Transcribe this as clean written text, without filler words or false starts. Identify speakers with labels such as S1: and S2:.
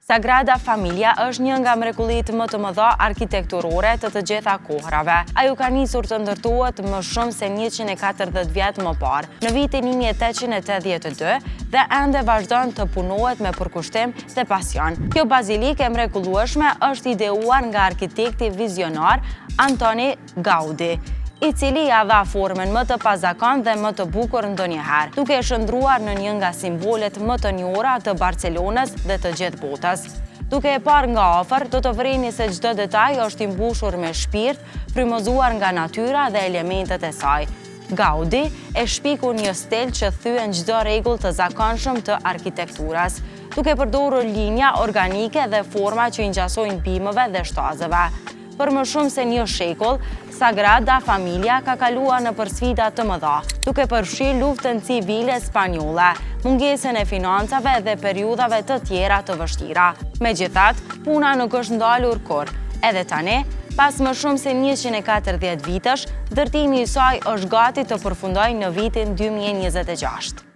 S1: Sagrada Familia është një nga mrekullitë më të mëdha arkitekturore të gjitha kohrave. Ajo ka nisur të ndërtohet më shumë se 140 vjet më parë, në vitin 1882, dhe ende vazhdon të punohet me përkushtim dhe pasion. Kjo bazilikë e mrekullueshme është ideuar nga arkitekti vizionar Antoni Gaudi, i cili ja dha formën më të pazakontë dhe më të bukur ndonjëherë, duke shndruar në një nga simbolet më të njohura të Barcelonës dhe të gjithë botës. Duke e parë nga afër, do të vrini se çdo detaj është i mbushur me shpirt, frymëzuar nga natyra dhe elementet e saj. Gaudi e shpiku një stil që thyen çdo rregull të zakonshëm të arkitekturës, duke përdorur linja organike dhe forma që i ngjasojnë bimëve dhe shtazëve. Për më shumë se një shekull, Sagrada Familia ka kaluar nëpër sfida të mëdha, duke përfshirë luftën civile spanjolle, mungesën e financave dhe periudhave të tjera të vështira. Megjithatë, puna nuk është ndalur kurrë. Edhe tani, pas më shumë se 140 vitesh, ndërtimi i saj është gati të përfundojë në vitin 2026.